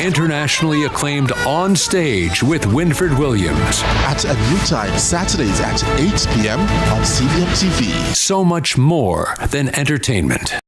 internationally acclaimed On Stage with Winford Williams. At a new time, Saturdays at 8 p.m. on CVM TV. So much more than entertainment.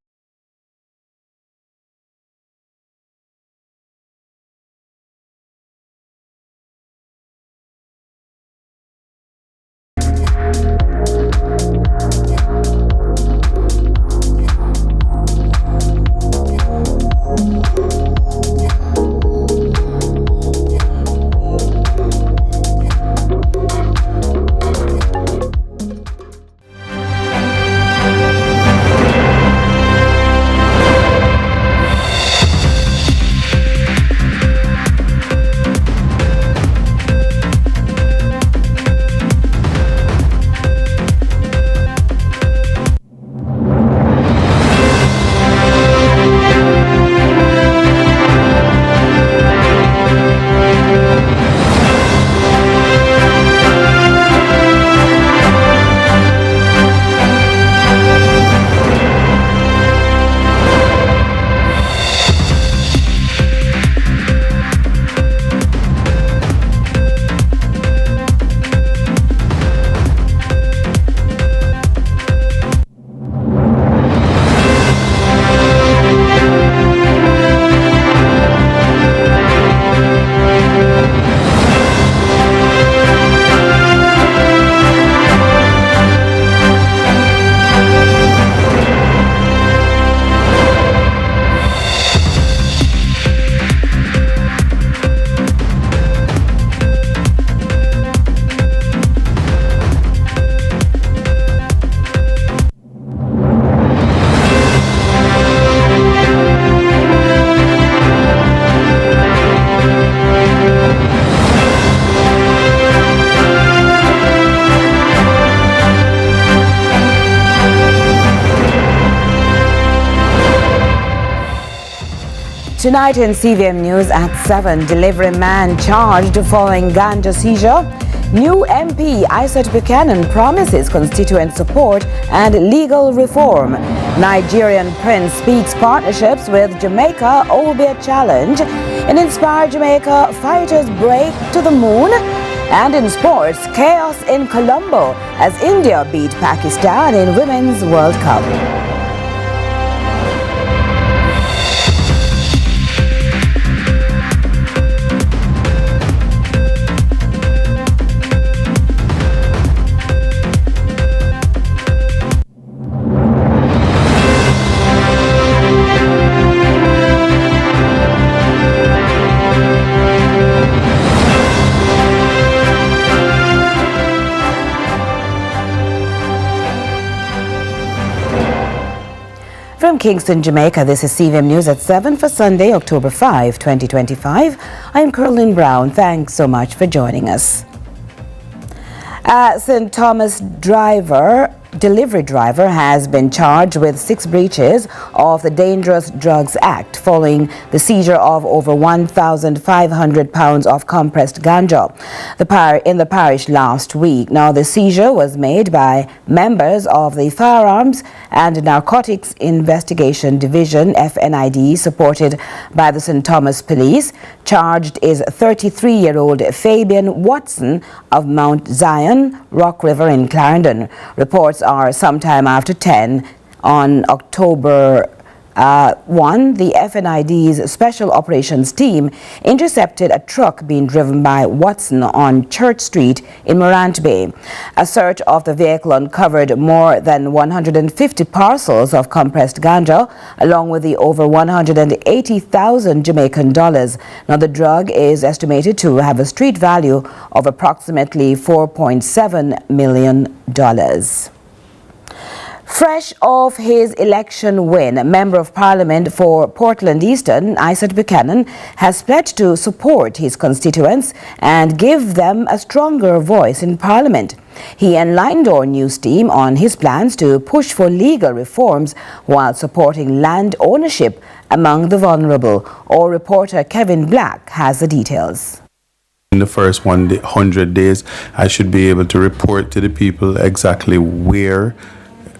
Tonight in CVM News at 7, delivery man charged following Ganja seizure. New MP Isaac Buchanan promises constituent support and legal reform. Nigerian prince speaks partnerships with Jamaica will be a challenge. In Inspire Jamaica, fighters break to the moon. And in sports, chaos in Colombo as India beat Pakistan in Women's World Cup. From Kingston, Jamaica, this is CVM News at 7 for Sunday, October 5, 2025. I'm Caroline Brown. Thanks so much for joining us. St. Thomas delivery driver has been charged with 6 breaches of the Dangerous Drugs Act following the seizure of over 1,500 pounds of compressed ganja in the parish last week. Now, the seizure was made by members of the Firearms and Narcotics Investigation Division, FNID, supported by the St. Thomas Police. Charged is 33-year-old Fabian Watson of Mount Zion, Rock River in Clarendon. Reports are sometime after 10 on October 1, the FNID's Special Operations Team intercepted a truck being driven by Watson on Church Street in Morant Bay. A search of the vehicle uncovered more than 150 parcels of compressed ganja, along with the over 180,000 Jamaican dollars. Now, the drug is estimated to have a street value of approximately $4.7 million. Fresh off his election win, Member of Parliament for Portland Eastern, Isaac Buchanan, has pledged to support his constituents and give them a stronger voice in Parliament. He enlightened our news team on his plans to push for legal reforms while supporting land ownership among the vulnerable. Our reporter Kevin Black has the details. In the first 100 days, I should be able to report to the people exactly where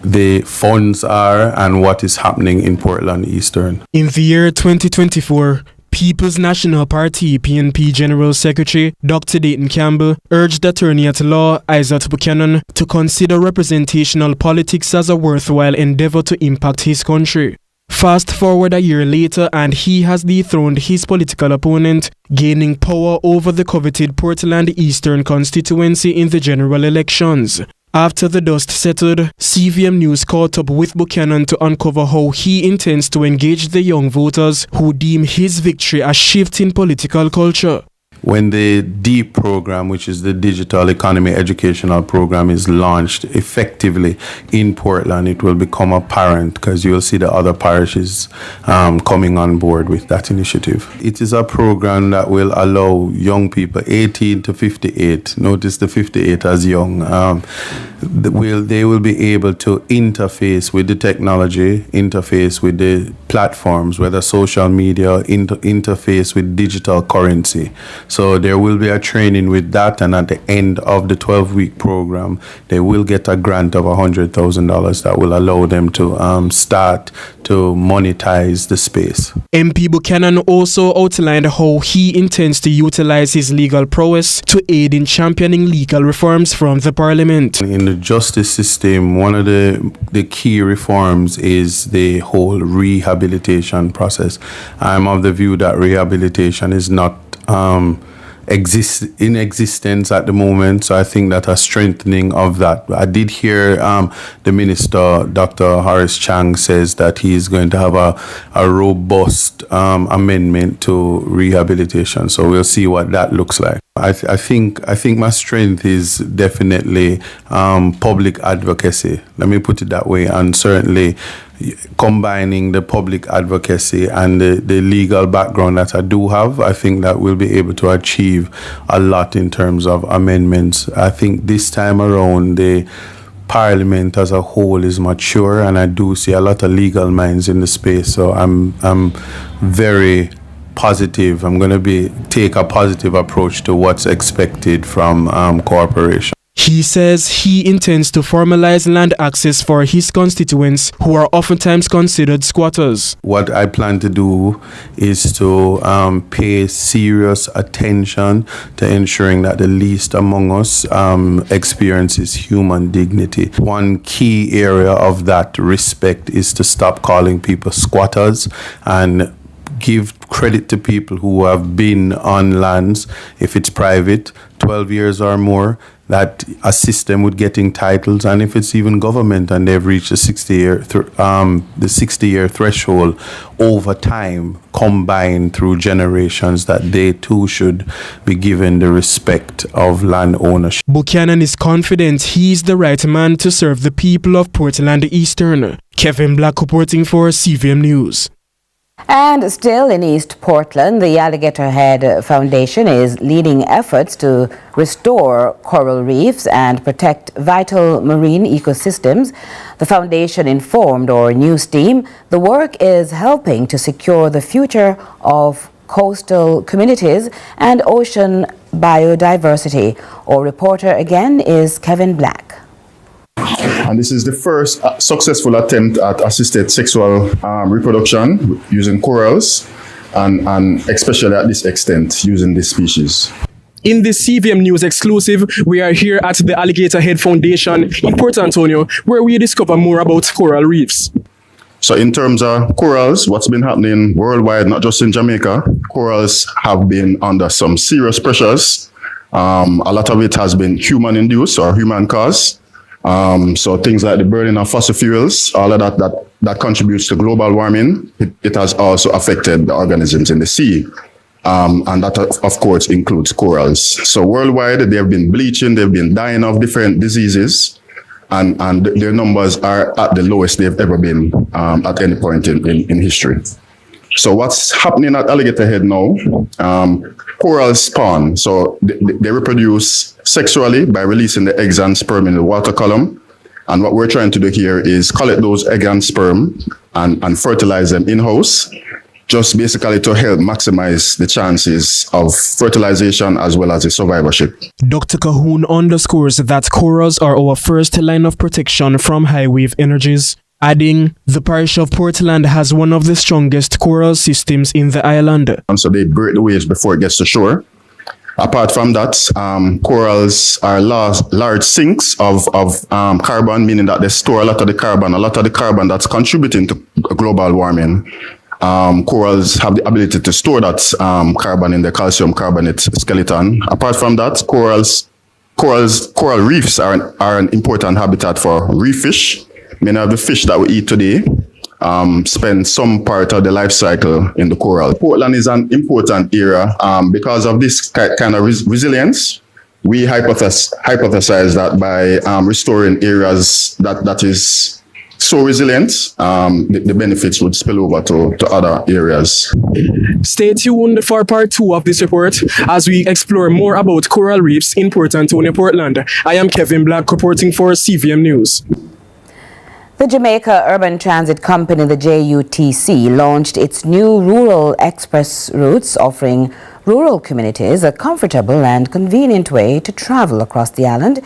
the funds are and what is happening in Portland Eastern. In the year 2024, People's National Party (PNP) General Secretary Dr. Dayton Campbell urged Attorney at Law Isaac Buchanan to consider representational politics as a worthwhile endeavor to impact his country. Fast forward a year later and he has dethroned his political opponent, gaining power over the coveted Portland Eastern constituency in the general elections. After the dust settled, CVM News caught up with Buchanan to uncover how he intends to engage the young voters who deem his victory a shift in political culture. When the DEEP program, which is the Digital Economy Educational Program, is launched effectively in Portland, it will become apparent because you'll see the other parishes coming on board with that initiative. It is a program that will allow young people 18 to 58, notice the 58 as young, they will be able to interface with the technology, interface with the platforms, whether social media, interface with digital currency. So there will be a training with that, and at the end of the 12-week program, they will get a grant of $100,000 that will allow them to start to monetize the space. MP Buchanan also outlined how he intends to utilize his legal prowess to aid in championing legal reforms from the Parliament. In the justice system, one of the key reforms is the whole rehabilitation process. I'm of the view that rehabilitation is not in existence at the moment, so I think that a strengthening of that. I did hear the minister, Dr. Horace Chang, says that he is going to have a robust amendment to rehabilitation, so we'll see what that looks like. I think my strength is definitely public advocacy, let me put it that way, and certainly combining the public advocacy and the legal background that I do have, I think that we'll be able to achieve a lot in terms of amendments. I think this time around the Parliament as a whole is mature, and I do see a lot of legal minds in the space, so I'm very positive. I'm going to take a positive approach to what's expected from cooperation. He says he intends to formalize land access for his constituents who are oftentimes considered squatters. What I plan to do is to pay serious attention to ensuring that the least among us experiences human dignity. One key area of that respect is to stop calling people squatters and give credit to people who have been on lands, if it's private, 12 years or more, that assist them with getting titles, and if it's even government and they've reached the 60-year threshold over time, combined through generations, that they too should be given the respect of land ownership. Buchanan is confident he is the right man to serve the people of Portland Eastern. Kevin Black reporting for CVM News. And still in East Portland, the Alligator Head Foundation is leading efforts to restore coral reefs and protect vital marine ecosystems. The foundation informed our news team the work is helping to secure the future of coastal communities and ocean biodiversity. Our reporter again is Kevin Black. And this is the first successful attempt at assisted sexual reproduction using corals, and especially at this extent using this species. In this CVM News exclusive, we are here at the Alligator Head Foundation in Port Antonio, where we discover more about coral reefs. So in terms of corals, what's been happening worldwide, not just in Jamaica, corals have been under some serious pressures. A lot of it has been human-induced or human-caused. So things like the burning of fossil fuels, all of that contributes to global warming. It has also affected the organisms in the sea. And that, of course, includes corals. So worldwide, they've been bleaching, they've been dying of different diseases, and their numbers are at the lowest they've ever been at any point in history. So what's happening at Alligator Head now, corals spawn. So they reproduce sexually by releasing the eggs and sperm in the water column. And what we're trying to do here is collect those egg and sperm and fertilize them in-house, just basically to help maximize the chances of fertilization as well as the survivorship. Dr. Cahoon underscores that corals are our first line of protection from high wave energies. adding, the parish of Portland has one of the strongest coral systems in the island. And so they break the waves before it gets to shore. Apart from that, corals are large sinks of carbon, meaning that they store a lot of the carbon that's contributing to global warming. Corals have the ability to store that carbon in the calcium carbonate skeleton. Apart from that, coral reefs are an important habitat for reef fish. Many of the fish that we eat today spend some part of the life cycle in the coral. Portland is an important area because of this kind of resilience. We hypothesize that by restoring areas that is so resilient, the benefits would spill over to other areas. Stay tuned for part 2 of this report as we explore more about coral reefs in Port Antonio, Portland. I am Kevin Black reporting for CVM News. The Jamaica Urban Transit Company, the JUTC, launched its new rural express routes, offering rural communities a comfortable and convenient way to travel across the island.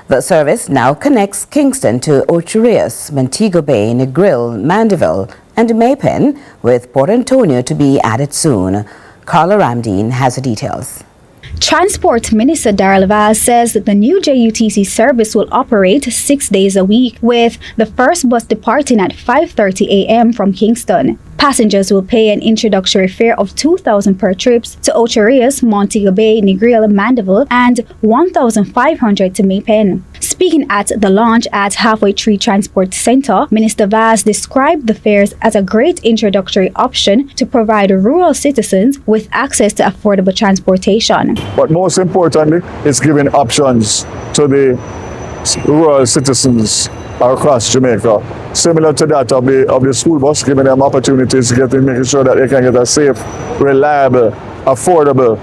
The service now connects Kingston to Ocho Rios, Montego Bay, Negril, Mandeville and Maypen, with Port Antonio to be added soon. Carla Ramdeen has the details. Transport Minister Darrell Vaz says that the new JUTC service will operate 6 days a week, with the first bus departing at 5:30 a.m. from Kingston. Passengers will pay an introductory fare of $2,000 per trips to Ocho Rios, Montego Bay, Negril, Mandeville, and $1,500 to Maypen. Speaking at the launch at Halfway Tree Transport Center, Minister Vaz described the fares as a great introductory option to provide rural citizens with access to affordable transportation. But most importantly, it's giving options to the rural citizens across Jamaica, similar to that of the school bus, giving them opportunities to making sure that they can get a safe, reliable, affordable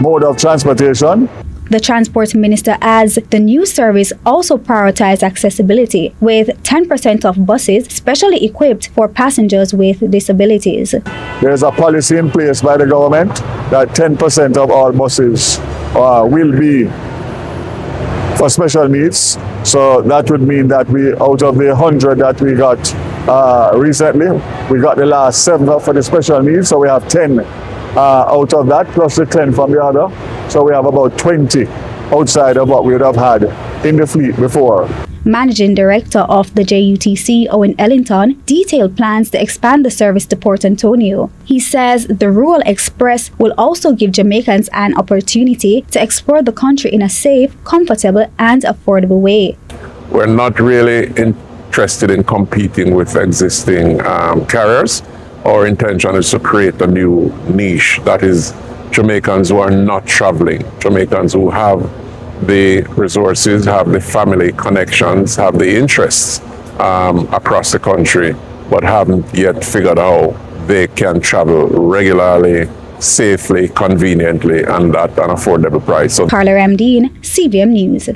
mode of transportation. The Transport Minister adds the new service also prioritizes accessibility, with 10% of buses specially equipped for passengers with disabilities. There's a policy in place by the government that 10% of all buses will be for special needs. So that would mean that we, out of the 100 that we got recently, we got the last 7 for the special needs. So we have 10 out of that, plus the 10 from the other. So we have about 20 outside of what we would have had in the fleet before. Managing Director of the JUTC, Owen Ellington, detailed plans to expand the service to Port Antonio. He says the Rural Express will also give Jamaicans an opportunity to explore the country in a safe, comfortable and affordable way. We're not really interested in competing with existing carriers. Our intention is to create a new niche, that is Jamaicans who are not traveling, Jamaicans who have the resources, have the family connections, have the interests across the country, but haven't yet figured out they can travel regularly, safely, conveniently, and at an affordable price. So, Carla Ramdeen, CVM News.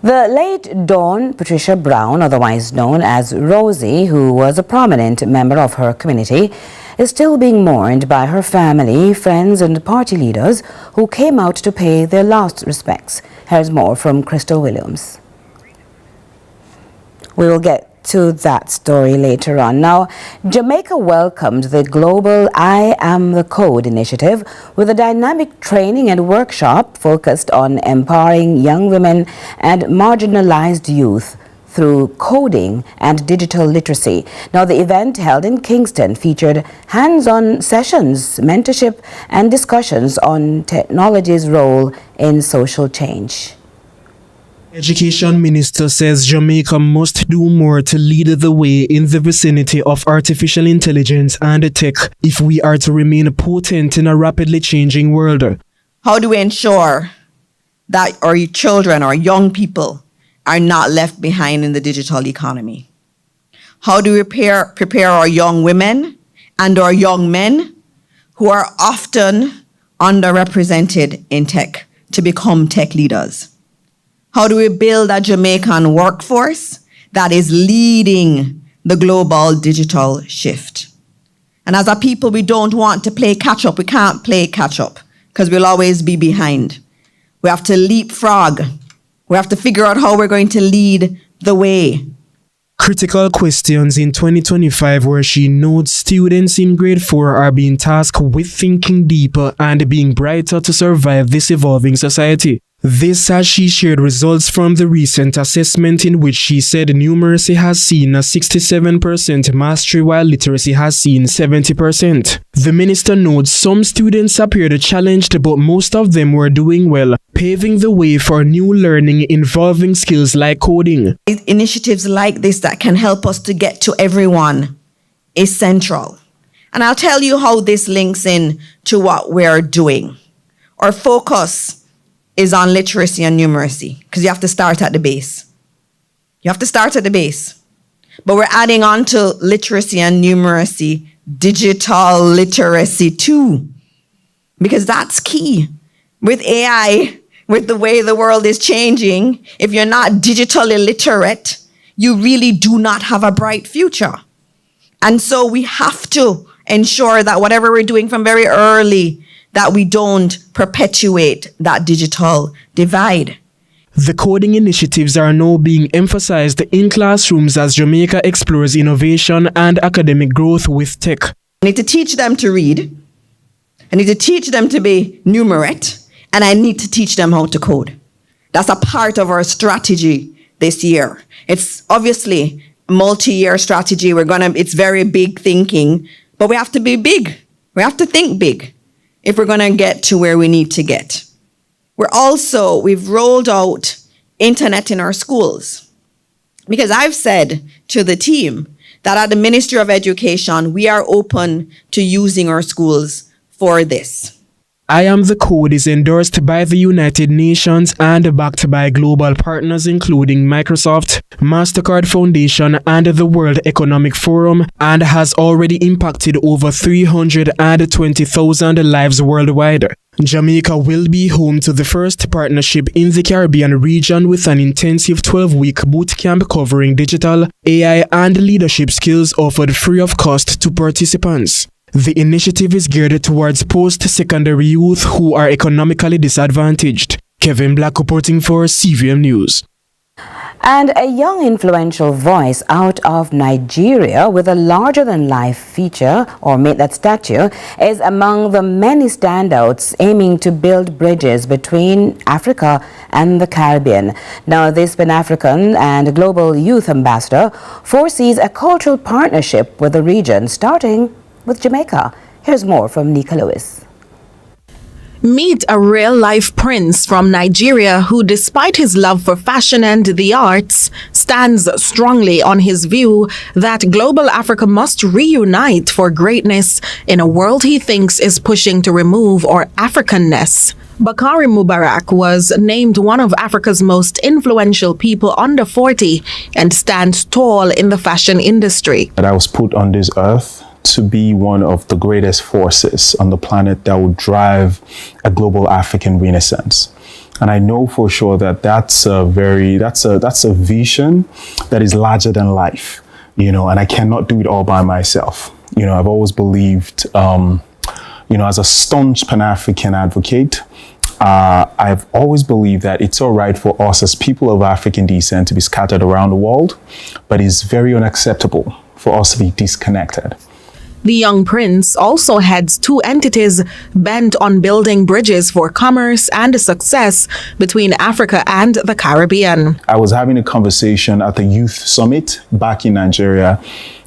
The late Dawn Patricia Brown, otherwise known as Rosie, who was a prominent member of her community, is still being mourned by her family, friends and party leaders who came out to pay their last respects. Here's more from Crystal Williams. We will get to that story later on. Now, Jamaica welcomed the global I Am the Code initiative with a dynamic training and workshop focused on empowering young women and marginalized youth through coding and digital literacy. Now, the event held in Kingston featured hands-on sessions, mentorship and discussions on technology's role in social change. Education Minister says Jamaica must do more to lead the way in the vicinity of artificial intelligence and tech if we are to remain potent in a rapidly changing world. How do we ensure that our children, our young people, are not left behind in the digital economy? How do we prepare our young women and our young men who are often underrepresented in tech to become tech leaders? How do we build a Jamaican workforce that is leading the global digital shift? And as a people, we don't want to play catch up. We can't play catch up because we'll always be behind. We have to leapfrog. We have to figure out how we're going to lead the way. Critical questions in 2025 where she notes students in grade 4 are being tasked with thinking deeper and being brighter to survive this evolving society. This as she shared results from the recent assessment in which she said numeracy has seen a 67% mastery while literacy has seen 70%. The minister notes some students appeared challenged but most of them were doing well, paving the way for new learning involving skills like coding. Initiatives like this that can help us to get to everyone is central. And I'll tell you how this links in to what we're doing. Our focus is on literacy and numeracy, because you have to start at the base. You have to start at the base. But we're adding on to literacy and numeracy, digital literacy too, because that's key. With AI, with the way the world is changing, if you're not digitally literate, you really do not have a bright future. And so we have to ensure that whatever we're doing from very early, that we don't perpetuate that digital divide. The coding initiatives are now being emphasized in classrooms as Jamaica explores innovation and academic growth with tech. I need to teach them to read. I need to teach them to be numerate. And I need to teach them how to code. That's a part of our strategy this year. It's obviously a multi-year strategy. It's very big thinking, but we have to be big. We have to think big if we're going to get to where we need to get. We've rolled out internet in our schools. Because I've said to the team that at the Ministry of Education, we are open to using our schools for this. I Am the Code is endorsed by the United Nations and backed by global partners including Microsoft, MasterCard Foundation and the World Economic Forum, and has already impacted over 320,000 lives worldwide. Jamaica will be home to the first partnership in the Caribbean region with an intensive 12-week bootcamp covering digital, AI and leadership skills offered free of cost to participants. The initiative is geared towards post-secondary youth who are economically disadvantaged. Kevin Black reporting for CVM News. And a young influential voice out of Nigeria with a larger-than-life feature, or made that statue, is among the many standouts aiming to build bridges between Africa and the Caribbean. Now, this Pan-African and global youth ambassador foresees a cultural partnership with the region, starting with Jamaica. Here's more from Nika Lewis. Meet a real-life prince from Nigeria who, despite his love for fashion and the arts, stands strongly on his view that global Africa must reunite for greatness in a world he thinks is pushing to remove our Africanness. Bakari Mubarak was named one of Africa's most influential people under 40 and stands tall in the fashion industry. That I was put on this earth to be one of the greatest forces on the planet that would drive a global African renaissance. And I know for sure that that's a vision that is larger than life, and I cannot do it all by myself. I've always believed, as a staunch Pan-African advocate, I've always believed that it's all right for us as people of African descent to be scattered around the world, but it's very unacceptable for us to be disconnected. The young prince also heads two entities bent on building bridges for commerce and success between Africa and the Caribbean. I was having a conversation at the Youth Summit back in Nigeria,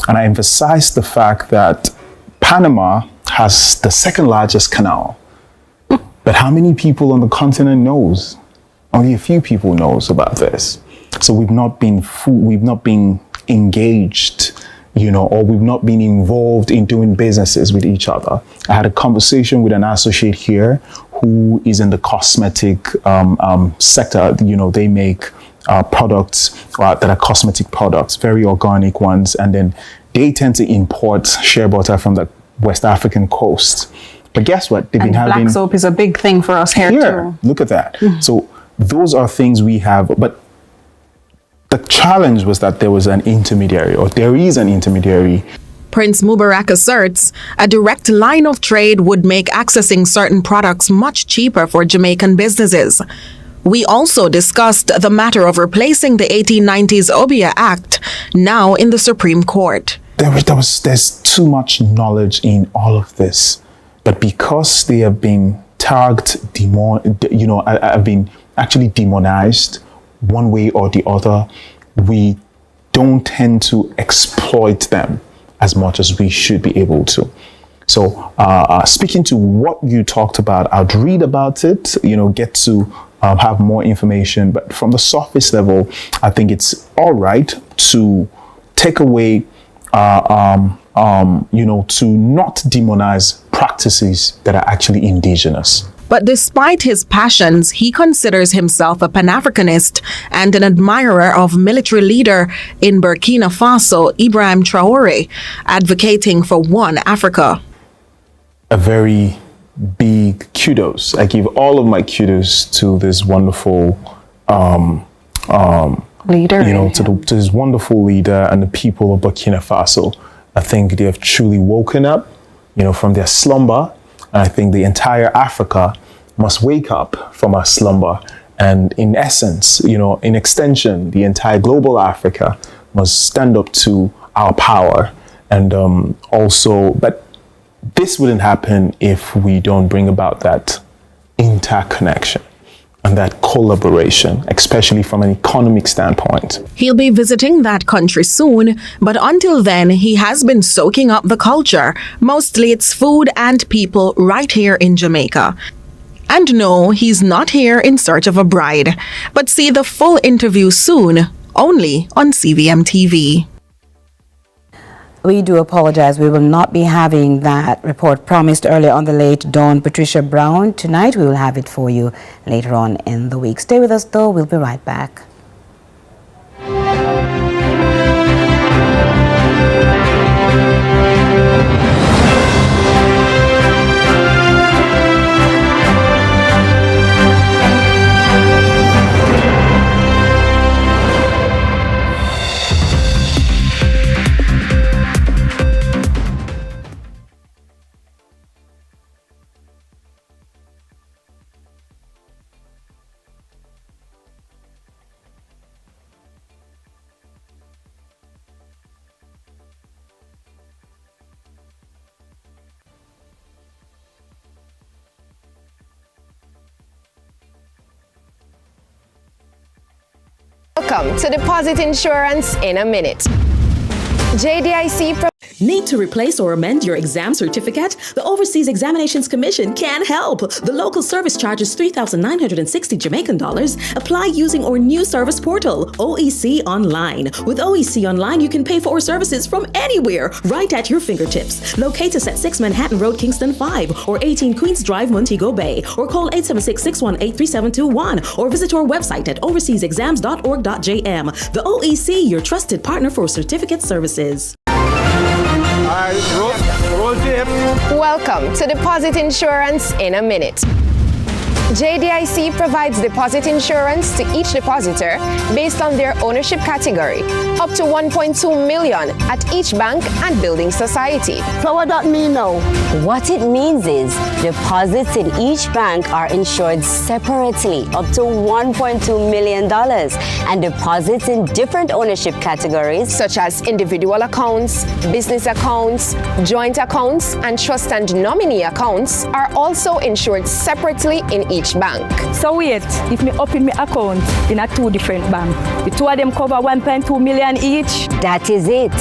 and I emphasized the fact that Panama has the second largest canal. But how many people on the continent knows? Only a few people knows about this. So we've not been engaged, or we've not been involved in doing businesses with each other. I had a conversation with an associate here who is in the cosmetic sector. They make products that are cosmetic products, very organic ones, and then they tend to import shea butter from the West African coast. But guess what? They've been having black soap is a big thing for us here too. Look at that. Mm-hmm. So those are things we have, but the challenge was that there was an intermediary, or there is an intermediary. Prince Mubarak asserts a direct line of trade would make accessing certain products much cheaper for Jamaican businesses. We also discussed the matter of replacing the 1890s Obia Act, now in the Supreme Court. There's too much knowledge in all of this, but because they have been tagged, have been actually demonized one way or the other, we don't tend to exploit them as much as we should be able to. So speaking to what you talked about, I'd read about it, get to have more information. But from the surface level, I think it's all right to take away, to not demonize practices that are actually indigenous. But despite his passions, he considers himself a Pan-Africanist and an admirer of military leader in Burkina Faso, Ibrahim Traore, advocating for one Africa. A very big kudos. I give all of my kudos to this wonderful leader, to this wonderful leader and the people of Burkina Faso. I think they have truly woken up, from their slumber. And I think the entire Africa must wake up from our slumber. And in essence, in extension, the entire global Africa must stand up to our power. And but this wouldn't happen if we don't bring about that interconnection and that collaboration, especially from an economic standpoint. He'll be visiting that country soon, but until then, he has been soaking up the culture, mostly its food and people right here in Jamaica. And no, he's not here in search of a bride, but see the full interview soon, only on CVM TV. We do apologize. We will not be having that report promised earlier on the late Dawn Patricia Brown. Tonight, we will have it for you later on in the week. Stay with us, though. We'll be right back. Welcome to Deposit Insurance in a Minute. JDIC Need to replace or amend your exam certificate? The Overseas Examinations Commission can help. The local service charges $3,960 Jamaican dollars. Apply using our new service portal, OEC Online. With OEC Online, you can pay for our services from anywhere, right at your fingertips. Locate us at 6 Manhattan Road, Kingston 5, or 18 Queens Drive, Montego Bay, or call 876-618-3721, or visit our website at overseasexams.org.jm. The OEC, your trusted partner for certificate services. Welcome to Deposit Insurance in a Minute. JDIC provides deposit insurance to each depositor based on their ownership category, up to $1.2 million at each bank and building society. So what that mean now? What it means is deposits in each bank are insured separately, up to $1.2 million, and deposits in different ownership categories, such as individual accounts, business accounts, joint accounts, and trust and nominee accounts, are also insured separately in each bank. So wait, if me open my account in a two different bank, the two of them cover $1.2 million each? That is it.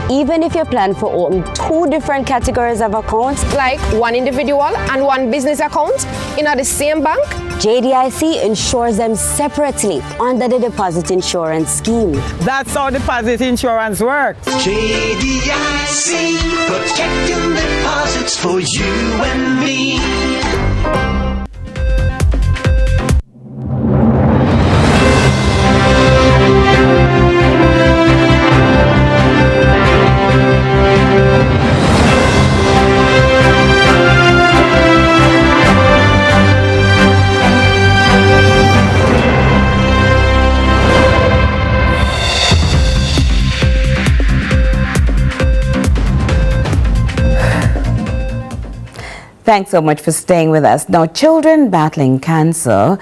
Even if you plan for open two different categories of accounts, like one individual and one business account in the same bank, JDIC insures them separately under the deposit insurance scheme. That's how deposit insurance works. JDIC, protecting deposits for you and me. Thanks so much for staying with us. Now, children battling cancer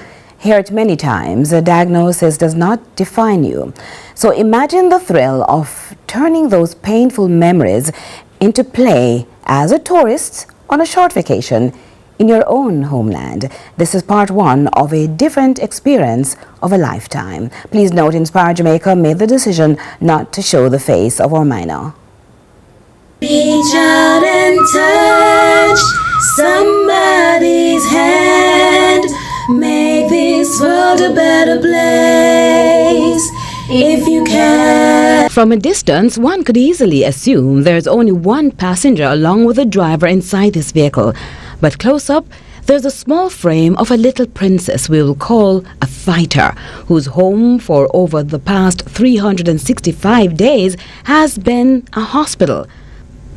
hear it many times, a diagnosis does not define you. So imagine the thrill of turning those painful memories into play as a tourist on a short vacation in your own homeland. This is part one of a different experience of a lifetime. Please note, Inspire Jamaica made the decision not to show the face of our minor. Reach out and touch somebody's hand. Make this world a better place if you can. From a distance, one could easily assume there's only one passenger along with the driver inside this vehicle. But close up, there's a small frame of a little princess we will call a fighter, whose home for over the past 365 days has been a hospital.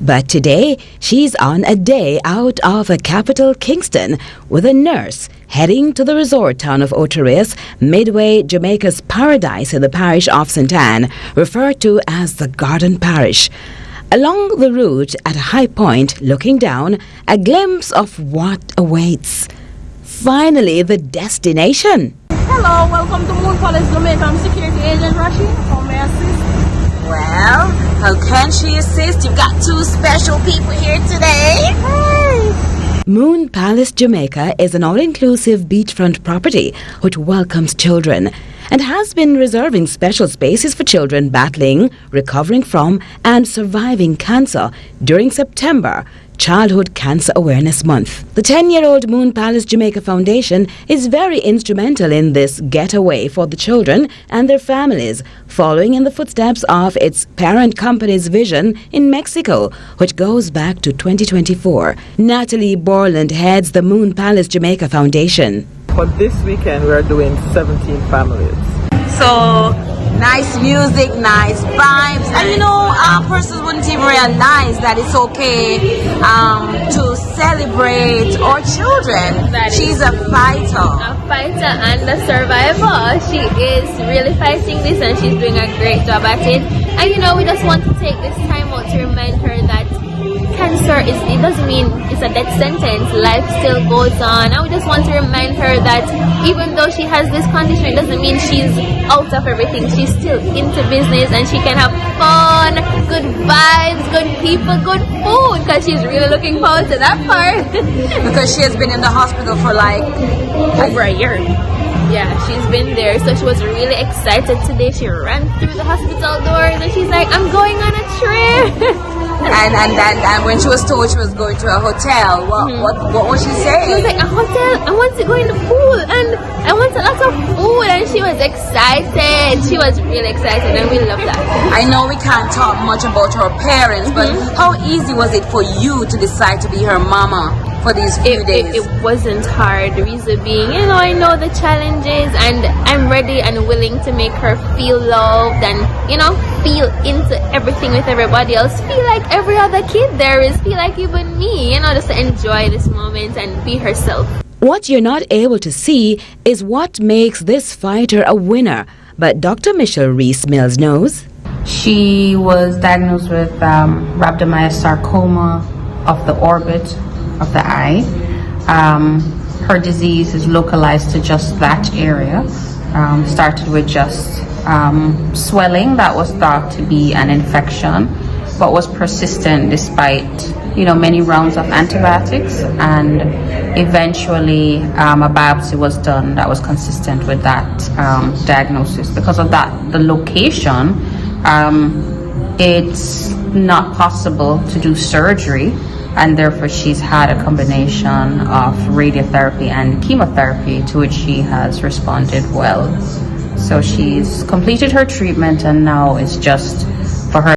But today, she's on a day out of the capital, Kingston, with a nurse heading to the resort town of Outaris, midway Jamaica's paradise in the parish of St. Anne, referred to as the Garden Parish. Along the route, at a high point, looking down, a glimpse of what awaits. Finally, the destination. Hello, welcome to Moon Palace, Jamaica. I'm Security Agent Rashid. How may I assist? Well, how can she assist? You've got two special people here today. Hey. Moon Palace, Jamaica is an all-inclusive beachfront property which welcomes children and has been reserving special spaces for children battling, recovering from, and surviving cancer during September, Childhood Cancer Awareness Month. The 10-year-old Moon Palace Jamaica Foundation is very instrumental in this getaway for the children and their families, following in the footsteps of its parent company's vision in Mexico, which goes back to 2024. Natalie Borland heads the Moon Palace Jamaica Foundation. For this weekend, we're doing 17 families. So, nice music, nice vibes, and persons wouldn't even realize that it's okay to celebrate our children. She's a fighter. A fighter and a survivor. She is really fighting this and she's doing a great job at it. And we just want to take this time out to remind her that cancer it doesn't mean it's a death sentence. Life still goes on. And we just want to remind her that even though she has this condition, it doesn't mean she's out of everything. She's still into business and she can have fun, good vibes, good people, good food, because she's really looking forward to that part. Because she has been in the hospital for like over a year. Yeah, she's been there, so she was really excited today. She ran through the hospital doors and she's like, I'm going on a trip. and when she was told she was going to a hotel, what was she saying? She was like, a hotel? I want to go in the pool and I want a lot of food, and she was excited. She was really excited and we love that. I know we can't talk much about her parents, but how easy was it for you to decide to be her mama for these few days? It wasn't hard. The reason being, I know the challenges and I'm ready and willing to make her feel loved and, feel into everything with everybody else. Feel like every other kid there is. Feel like even me, just to enjoy this moment and be herself. What you're not able to see is what makes this fighter a winner. But Dr. Michelle Reese-Mills knows. She was diagnosed with rhabdomyosarcoma of the orbit of the eye. Her disease is localized to just that area. Started with just swelling that was thought to be an infection, but was persistent despite many rounds of antibiotics, and eventually a biopsy was done that was consistent with that diagnosis. Because of that, the location, it's not possible to do surgery, and therefore she's had a combination of radiotherapy and chemotherapy, to which she has responded well. So she's completed her treatment and now it's just